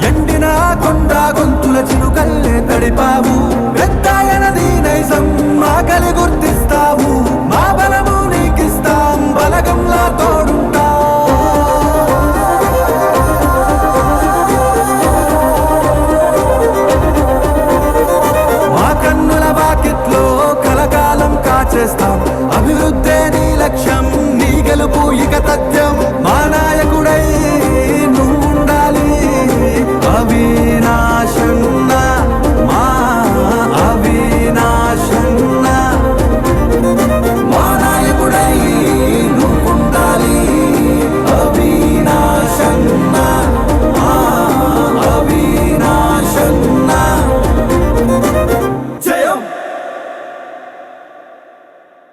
ఎండిన కొండ గొంతుల చినుకల్లే తడిపావు. పెద్దాయనది నైజం ఆకలి గుర్తిస్తావు. మా బలము నీకిస్తాం, బలగంలా తోడుంటా. మా కన్నుల వాకిట్లో కలకాలం కాచేస్తాం. అభివృద్ధే నీ లక్ష్యం, నీ గెలుపు ఇక తథ్యం. మా నాయ